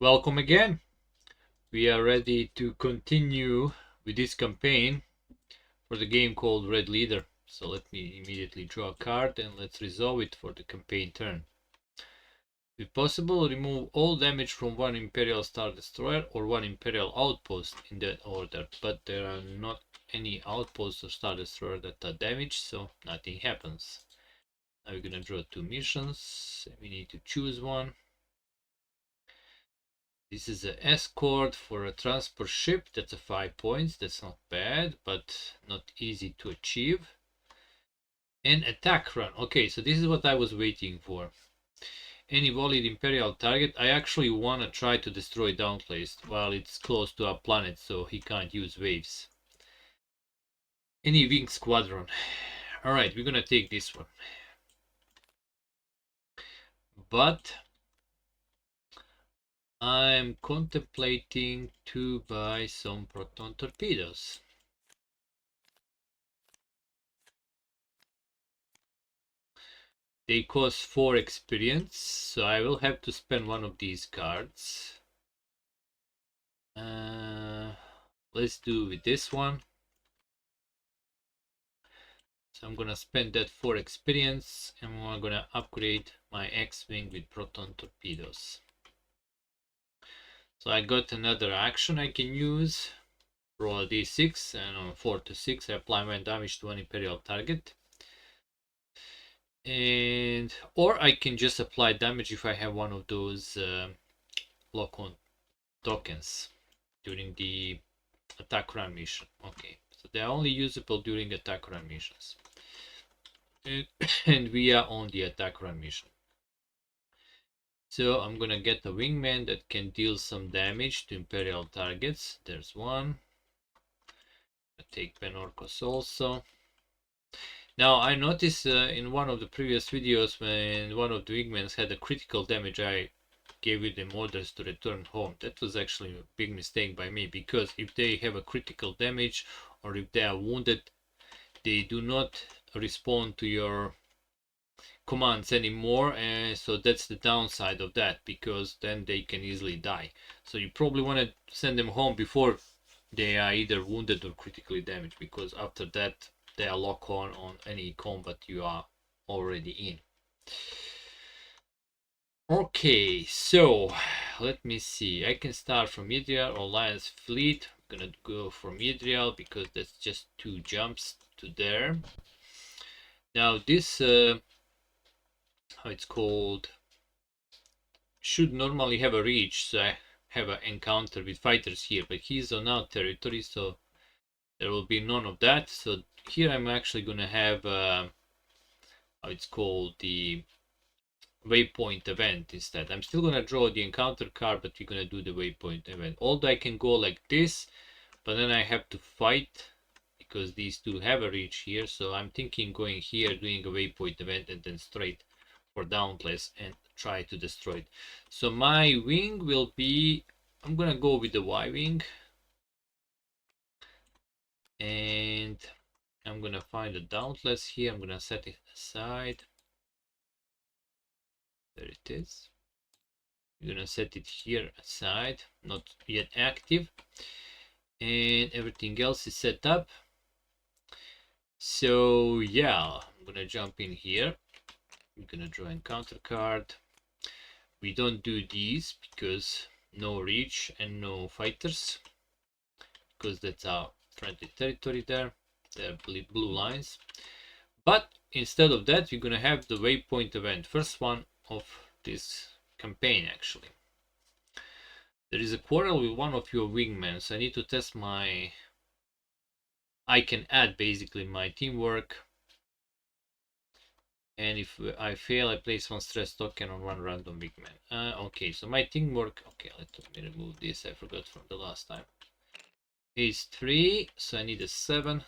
Welcome again. We are ready to continue with this campaign for the game called Red Leader. So let me immediately draw a card and let's resolve it for the campaign turn. If possible, remove all damage from one Imperial Star Destroyer or one Imperial Outpost in that order, but there are not any outposts or Star Destroyer that are damaged, so nothing happens. Now we're gonna draw two missions. We need to choose one. This is an escort for a transport ship. That's a 5 points. That's not bad, but not easy to achieve. And attack run. Okay, so this is what I was waiting for. Any valid Imperial target. I actually want to try to destroy Dauntless while it's close to our planet, so he can't use waves. Any wing squadron. Alright, we're gonna take this one. But I'm contemplating to buy some proton torpedoes. They cost 4 experience, so I will have to spend one of these cards. Let's do with this one. So I'm gonna spend that 4 experience and I'm gonna upgrade my X-Wing with proton torpedoes. So I got another action I can use. Roll a d6 and on 4 to 6 I apply my damage to an Imperial target. And or I can just apply damage if I have one of those lock-on tokens during the attack run mission. Okay, so they're only usable during attack run missions. And we are on the attack run mission. So I'm gonna get a wingman that can deal some damage to Imperial targets. There's one. I take Penorcos also. Now I noticed in one of the previous videos when one of the wingmans had a critical damage, I gave them orders to return home. That was actually a big mistake by me, because if they have a critical damage or if they are wounded, they do not respond to your commands anymore, and so that's the downside of that, because then they can easily die. So you probably want to send them home before they are either wounded or critically damaged, because after that they are locked on any combat you are already in. Okay, so let me see. I can start from Midrial or Alliance Fleet. I'm gonna go for Midrial because that's just 2 jumps to there. Now this, how it's called, should normally have a reach, so I have an encounter with fighters here, but he's on our territory, so there will be none of that. So here I'm actually gonna have how it's called, the waypoint event instead. I'm still gonna draw the encounter card, but we're gonna do the waypoint event. Although I can go like this, but then I have to fight because these two have a reach here. So I'm thinking going here, doing a waypoint event, and then straight for Dauntless and try to destroy it. So my wing will be, I'm gonna go with the Y-wing, and I'm gonna find the Dauntless here. I'm gonna set it aside. There it is. We're gonna set it here aside, not yet active, and everything else is set up. So yeah, I'm gonna jump in here. I'm gonna draw a counter card. We don't do these because no reach and no fighters, because that's our friendly territory there. They're blue lines. But instead of that, we're gonna have the waypoint event, first one of this campaign actually. There is a quarrel with one of your wingmen, so I need to test my, I can add basically my teamwork, and if I fail, I place 1 stress token on 1 random wingman. Okay, so my teamwork, okay, let me remove this, I forgot from the last time, is 3, so I need a 7.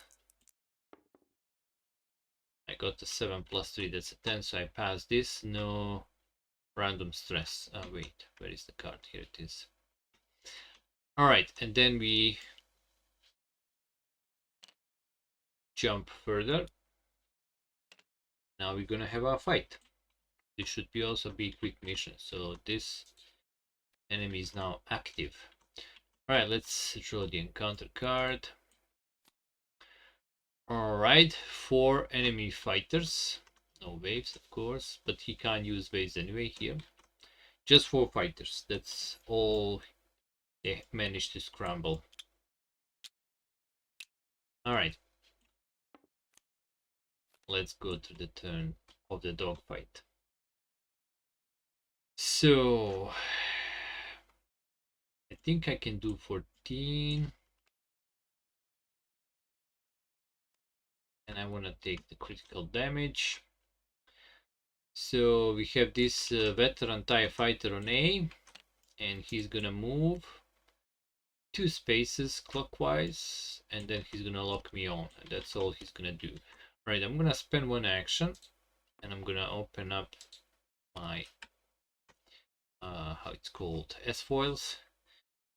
I got a 7 plus 3, that's a 10, so I pass this. No random stress. Wait, where is the card? Here it is. Alright, and then we jump further. Now we're gonna have our fight. This should be also be quick mission. So this Enemy is now active. Alright, let's draw the encounter card. Alright, 4 enemy fighters. No waves, of course, but he can't use waves anyway here. Just 4 fighters. That's all they managed to scramble. Alright. Let's go to the turn of the dogfight. So I think I can do 14. And I want to take the critical damage. So we have this veteran TIE fighter on A, and he's gonna move 2 spaces clockwise, and then he's gonna lock me on, and that's all he's gonna do. Right, I'm gonna spend 1 action, and I'm gonna open up my how it's called, S-foils.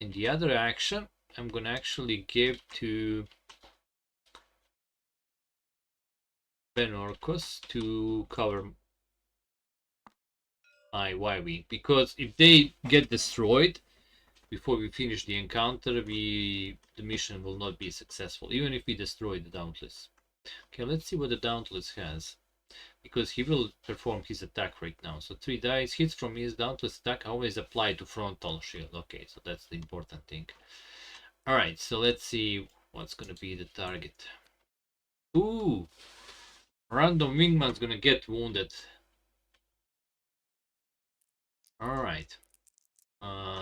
In the other action, I'm gonna actually give to Ben Orcos to cover my Y-Wing, because if they get destroyed before we finish the encounter, the mission will not be successful, even if we destroy the Dauntless. Okay, let's see what the Dauntless has, because he will perform his attack right now. So 3 dice, hits from his Dauntless attack always apply to frontal shield. Okay, so that's the important thing. Alright, so let's see what's gonna be the target. Ooh! Random wingman's gonna get wounded. Alright.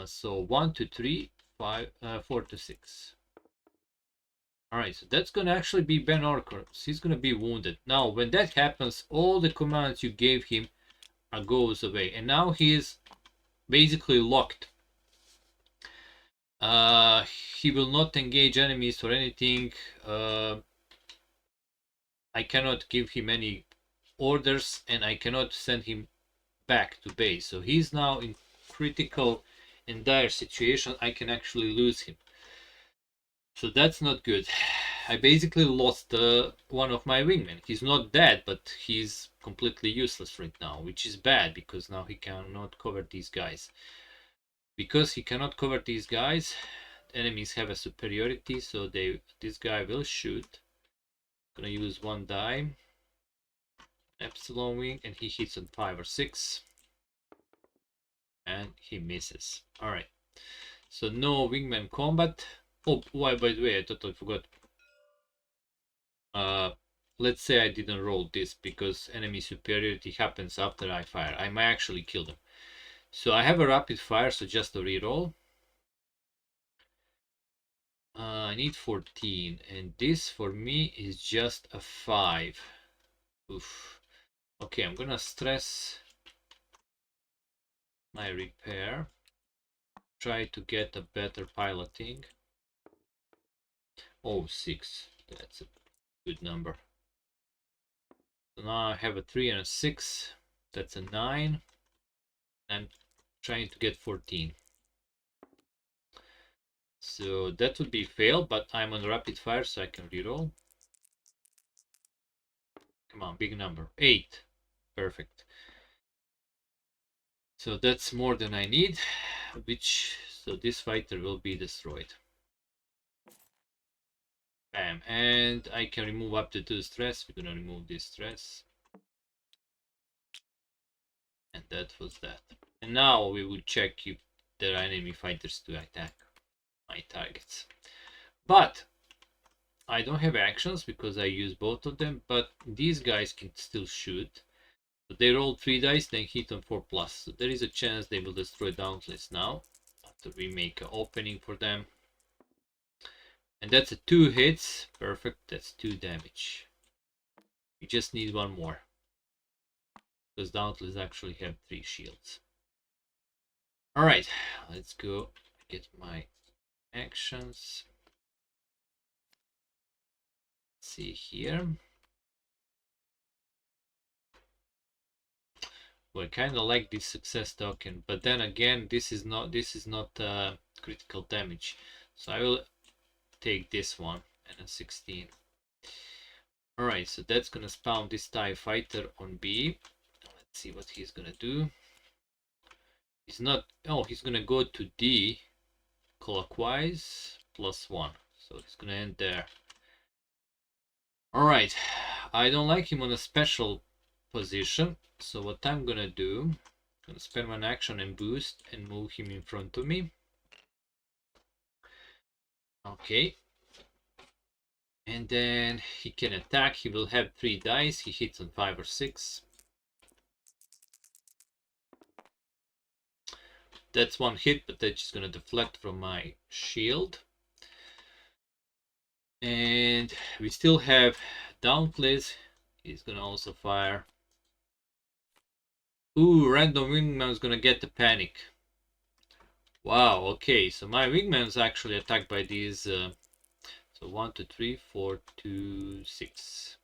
So 1 to 3, 5, 4 to 6. Alright, so that's gonna actually be Ben Orcos. He's gonna be wounded. Now, when that happens, all the commands you gave him goes away. And now he's basically locked. He will not engage enemies or anything. I cannot give him any orders, and I cannot send him back to base. So he's now in critical and dire situation. I can actually lose him. So that's not good. I basically lost one of my wingmen. He's not dead, but he's completely useless right now, which is bad because now he cannot cover these guys. Because he cannot cover these guys, enemies have a superiority, so this guy will shoot. Gonna use 1 die. Epsilon wing, and he hits on 5 or 6. And he misses. Alright. So no wingman combat. Oh, by the way, I totally forgot. Let's say I didn't roll this because enemy superiority happens after I fire. I might actually kill them. So I have a rapid fire, so just a reroll. I need 14, and this for me is just a 5. Oof. Okay, I'm gonna stress my repair. Try to get a better piloting. Oh, 6. That's a good number. So now I have a 3 and a 6. That's a 9. I'm trying to get 14. So that would be fail, but I'm on rapid fire, so I can reroll. Come on, big number. 8. Perfect. So that's more than I need, so this fighter will be destroyed. Bam. And I can remove up to 2 stress. We're gonna remove this stress. And that was that. And now we will check if there are enemy fighters to attack my targets. But I don't have actions because I use both of them, but these guys can still shoot. So they roll 3 dice, then hit on 4+. So there is a chance they will destroy Dauntless now, after we make an opening for them. And that's a 2 hits. Perfect, that's 2 damage. We just need 1 more. Because Dauntless actually have 3 shields. Alright, let's go get my actions. Let's see here. Well, I kind of like this success token, but then again, this is not critical damage. So I will take this one and a 16. Alright, so that's gonna spawn this TIE fighter on B. Let's see what he's gonna do. He's not. Oh, he's gonna go to D clockwise +1. So he's gonna end there. Alright. I don't like him on a special position. So what I'm gonna do, I'm gonna spend one action and boost and move him in front of me. Okay. And then he can attack. He will have 3 dice. He hits on 5 or 6. That's one hit, but that's just gonna deflect from my shield. And we still have Dauntless. He's gonna also fire. Ooh, random wingman's gonna get the panic. Wow, okay, so my wingman's actually attacked by these. So 1, 2, 3, 4, 2, 6.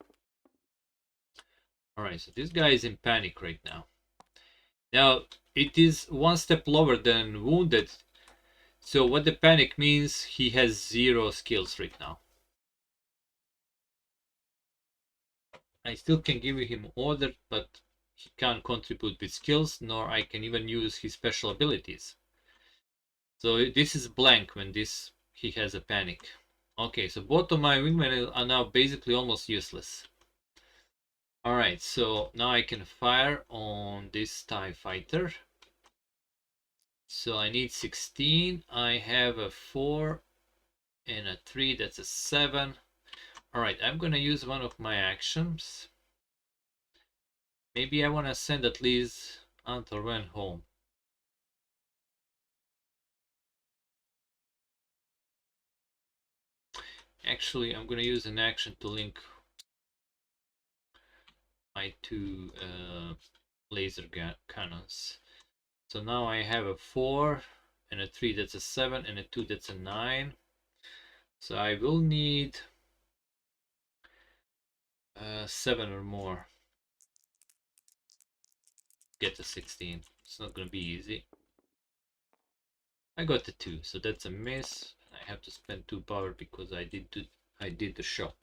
Alright, so this guy is in panic right now. Now, it is one step lower than wounded. So what the panic means, he has 0 skills right now. I still can give him order, but he can't contribute with skills, nor I can even use his special abilities. So this is blank when he has a panic. Okay, so both of my wingmen are now basically almost useless. Alright, so now I can fire on this TIE fighter. So I need 16. I have a 4 and a 3, that's a 7. Alright, I'm gonna use one of my actions. Maybe I wanna send at least Antorwen home. Actually, I'm gonna use an action to link my 2 laser cannons. So now I have a 4 and a 3, that's a 7, and a 2, that's a 9. So I will need 7 or more. Get to 16. It's not gonna be easy. I got the 2, so that's a miss. I have to spend 2 power because I did the shot.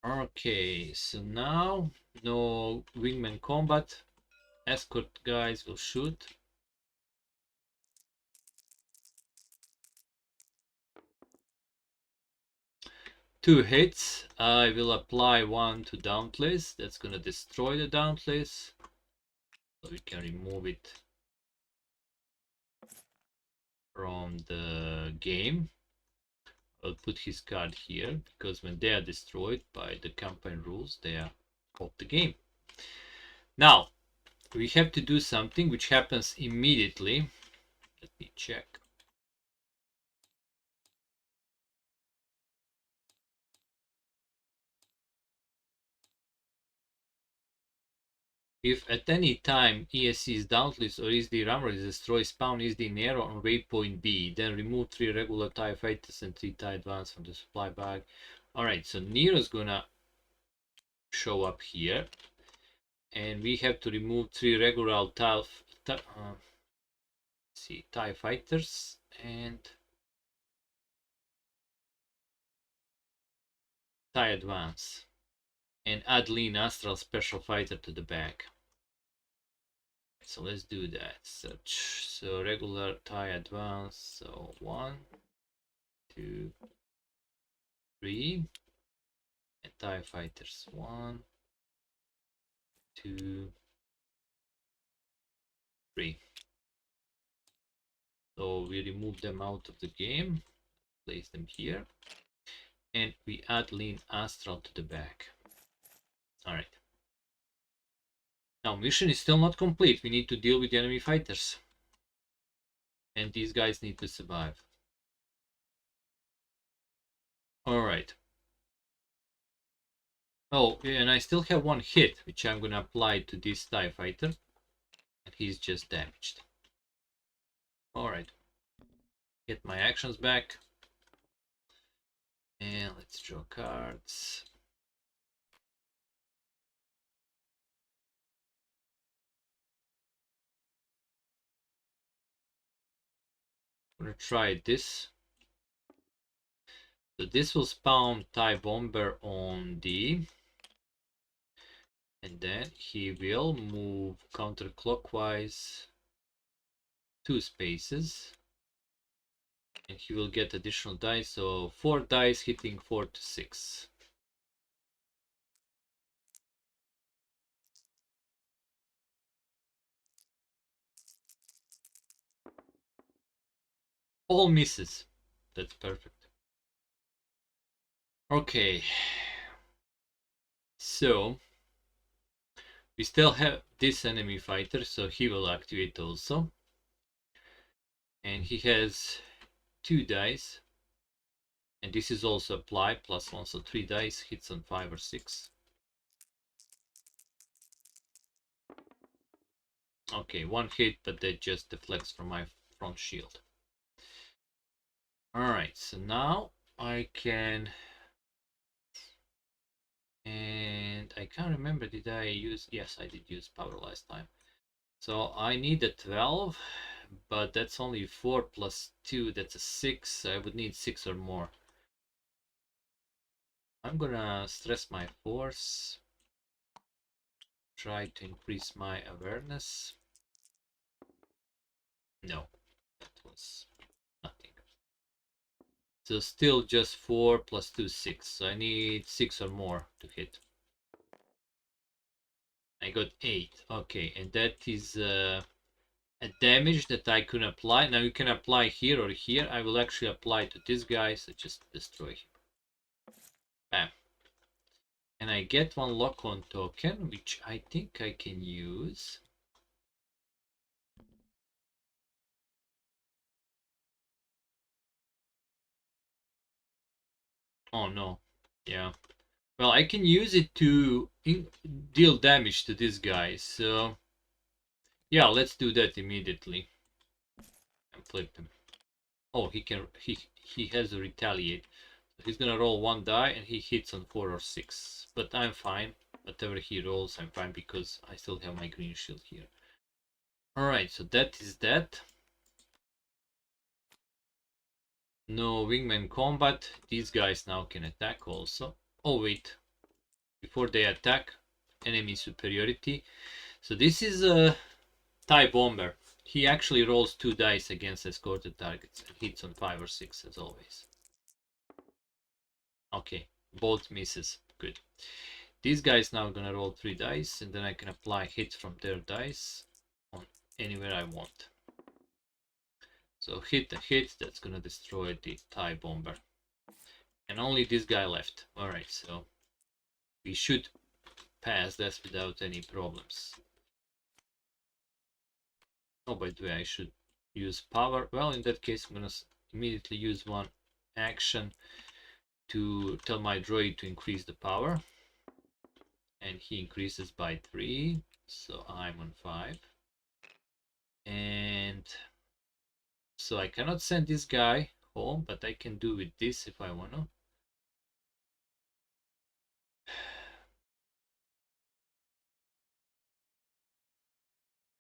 Okay, so now no wingman combat. Escort guys will shoot. Two hits. I will apply one to Dauntless. That's gonna destroy the Dauntless. So we can remove it from the game. I'll put his card here because when they are destroyed by the campaign rules, they are off the game. Now, we have to do something which happens immediately. Let me check. If at any time ESC is Dauntless or ESD Ramrod is destroyed, spawn ESD Nero on waypoint B, then remove 3 regular TIE fighters and 3 TIE advance from the supply bag. Alright, so Nero's gonna show up here. And we have to remove 3 regular TIE fighters and TIE advance. And add Lean Astral Special Fighter to the bag. So let's do that. So regular TIE advance. So 1, 2, 3. And TIE fighters. 1, 2, 3. So we remove them out of the game. Place them here. And we add Lean Astral to the bag. Alright. Now, mission is still not complete. We need to deal with the enemy fighters. And these guys need to survive. Alright. Oh, and I still have one hit, which I'm gonna apply to this TIE fighter. And he's just damaged. Alright. Get my actions back. And let's draw cards. I'm gonna try this. So this will spawn TIE Bomber on D. And then he will move counterclockwise 2 spaces. And he will get additional dice, so 4 dice hitting 4 to 6. All misses. That's perfect. Okay. So we still have this enemy fighter, so he will activate also. And he has 2 dice. And this is also apply, +1, so 3 dice, hits on 5 or 6. Okay, 1 hit, but that just deflects from my front shield. Alright, so now I can... And I can't remember, did I use... Yes, I did use power last time. So I need a 12, but that's only 4 plus 2, that's a 6. I would need 6 or more. I'm gonna stress my force. Try to increase my awareness. No, that was nothing. So still just 4 plus 2, 6. So I need 6 or more to hit. I got 8. Okay, and that is a damage that I can apply. Now you can apply here or here. I will actually apply to this guy, so just destroy him. Bam. And I get 1 lock-on token, which I think I can use. Oh no. Yeah. Well, I can use it to deal damage to this guy, so... Yeah, let's do that immediately. And flip him. Oh, he has a retaliate. So he's gonna roll 1 die and he hits on 4 or 6. But I'm fine. Whatever he rolls, I'm fine because I still have my green shield here. Alright, so that is that. No wingman combat. These guys now can attack also. Oh wait. Before they attack, enemy superiority. So this is a TIE bomber. He actually rolls 2 dice against escorted targets and hits on 5 or 6 as always. Okay, both misses. Good. These guys now gonna roll 3 dice and then I can apply hits from their dice on anywhere I want. So hit and hit, that's gonna destroy the TIE bomber. And only this guy left. Alright, so we should pass this without any problems. Oh, by the way, I should use power. Well, in that case, I'm gonna immediately use 1 action to tell my droid to increase the power. And he increases by 3, so I'm on 5. And so I cannot send this guy home, but I can do with this if I want to.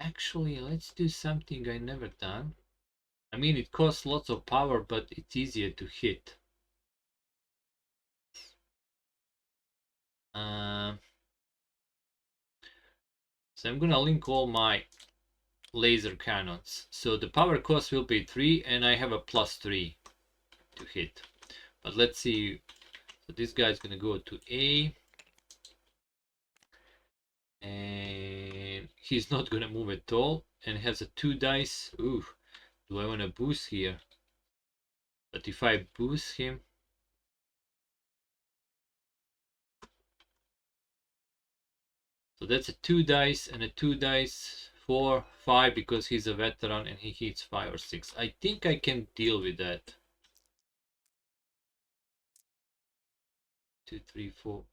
Actually, let's do something I never done. I mean, it costs lots of power, but it's easier to hit. So I'm gonna link all my laser cannons. So the power cost will be 3, and I have a +3 to hit. But let's see. So this guy is gonna go to A. And he's not gonna move at all and has a 2 dice. Ooh, do I want to boost here? But if I boost him, so that's a 2 dice and a 2 dice, 4, 5 because he's a veteran and he hits 5 or 6. I think I can deal with that. 2, 3, 4,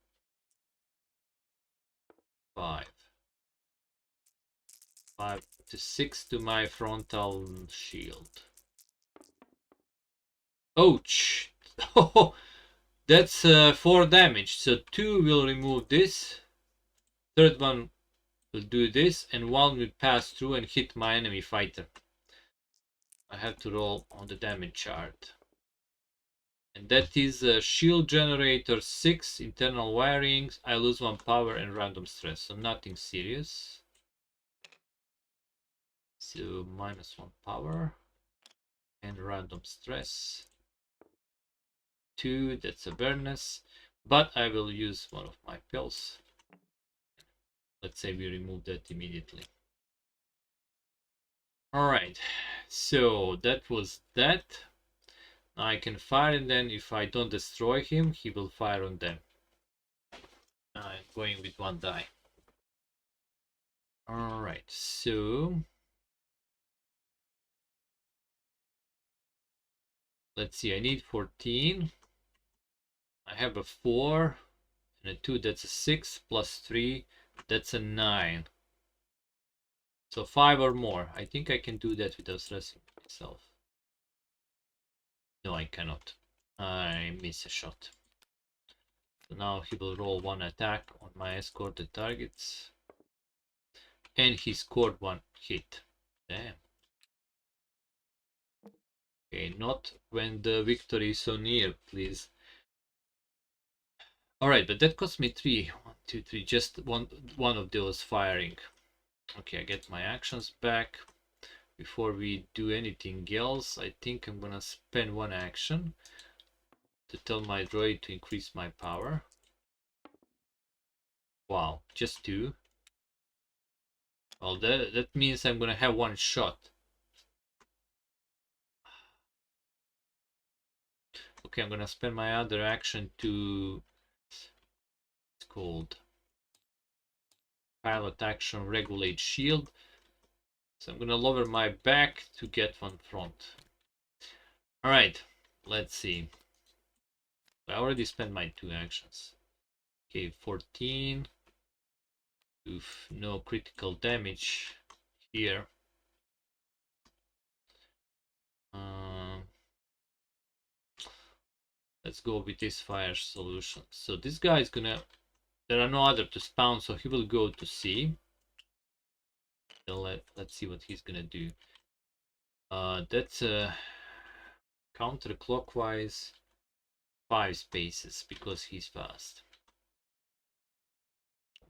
5. 5 to 6 to my frontal shield. Ouch! Oh, that's 4 damage. So 2 will remove this. Third one will do this, and 1 will pass through and hit my enemy fighter. I have to roll on the damage chart. And that is a shield generator 6, internal wirings. I lose 1 power and random stress, so nothing serious. So -1 power and random stress. 2, that's awareness, but I will use one of my pills. Let's say we remove that immediately. Alright, so that was that. Now I can fire, and then if I don't destroy him, he will fire on them. I'm going with 1 die. Alright, so let's see, I need 14. I have a 4 and a 2, that's a 6, plus 3, that's a 9. So 5 or more. I think I can do that without stressing myself. No, I cannot. I miss a shot. So now he will roll 1 attack on my escorted targets. And he scored 1 hit. Damn. Okay, not when the victory is so near, please. Alright, but that cost me 3. 1, 2, 3. Just one of those firing. Okay, I get my actions back. Before we do anything else, I think I'm gonna spend 1 action to tell my droid to increase my power. Wow, just 2. Well, that means I'm gonna have 1 shot. Okay, I'm gonna spend my other action to... It's called pilot action, regulate shield. So I'm gonna lower my back to get 1 front. Alright, let's see. I already spent my 2 actions. Okay, 14. Oof, no critical damage here. Let's go with this fire solution. So this guy is gonna... There are no other to spawn, so he will go to C. Then let's see what he's gonna do. That's counterclockwise 5 spaces because he's fast.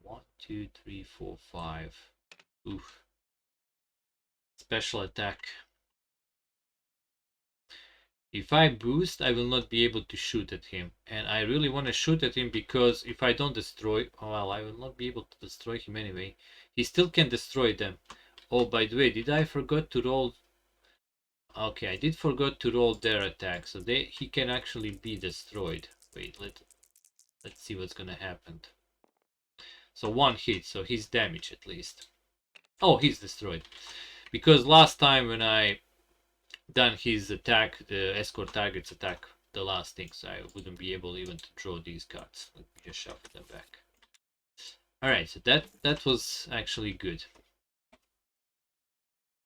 1, 2, 3, 4, 5. Oof. Special attack. If I boost, I will not be able to shoot at him. And I really want to shoot at him because if I don't destroy... Well, I will not be able to destroy him anyway. He still can destroy them. Oh, by the way, did I forget to roll... Okay, I did forget to roll their attack. So he can actually be destroyed. Wait, let's see what's gonna happen. So 1 hit, so he's damaged at least. Oh, he's destroyed. Because last time when I done his attack, the escort target's attack, the last thing, so I wouldn't be able even to draw these cards. Let me just shuffle them back. Alright, so that was actually good.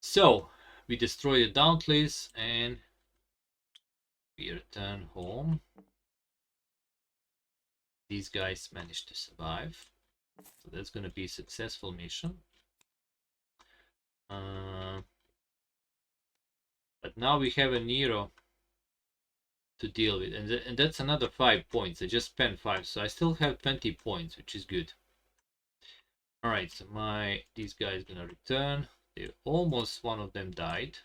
So we destroy the Dauntless and we return home. These guys managed to survive. So that's gonna be a successful mission. But now we have a Nero to deal with, and that's another 5 points. I just spent 5, so I still have 20 points, which is good. All right, so these guys gonna return. Almost one of them died.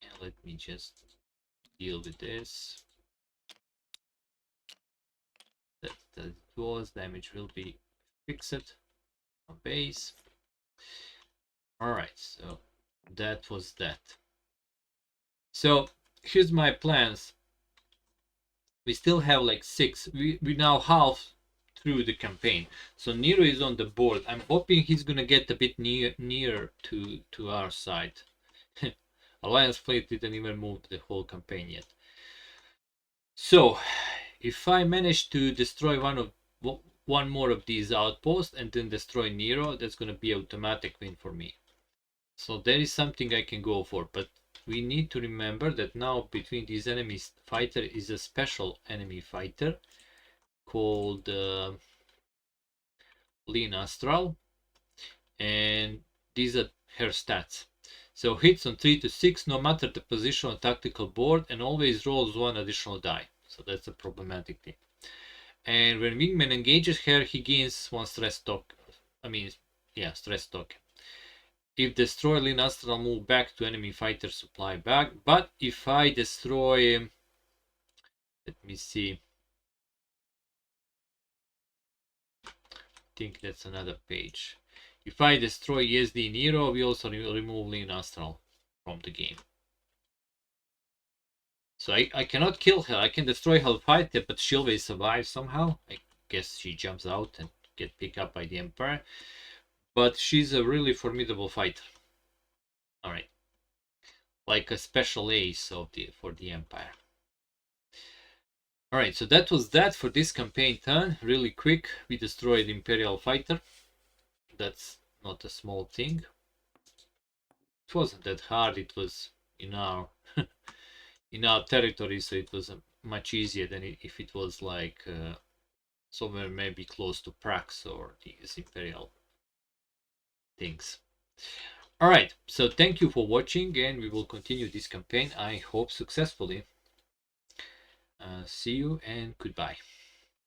And let me just deal with this. That was damage will be fixed on base. All right, so that was that. So here's my plans. We still have like 6. We now half through the campaign. So Nero is on the board. I'm hoping he's gonna get a bit nearer to our side. Alliance fleet didn't even move the whole campaign yet. So if I manage to destroy one more of these outposts and then destroy Nero, that's gonna be automatic win for me. So there is something I can go for, but we need to remember that now between these enemies, fighter is a special enemy fighter called Lean Astral, and these are her stats. So hits on 3 to 6 no matter the position on tactical board, and always rolls 1 additional die. So that's a problematic thing. And when Wingman engages her, he gains 1 stress token. Stress token. If destroy Lyn Astral, move back to enemy fighter supply back. But if I destroy, let me see, I think that's another page. If I destroy ESD Nero, we also remove Lyn Astral from the game. So I cannot kill her. I can destroy her fighter, but she always survives somehow. I guess she jumps out and get picked up by the Empire. But she's a really formidable fighter. Alright. Like a special ace for the Empire. Alright, so that was that for this campaign turn. Really quick, we destroyed Imperial Fighter. That's not a small thing. It wasn't that hard, it was in our in our territory, so it was much easier than if it was like somewhere maybe close to Prax or these Imperial things. Alright, so thank you for watching, and we will continue this campaign, I hope successfully. See you and goodbye.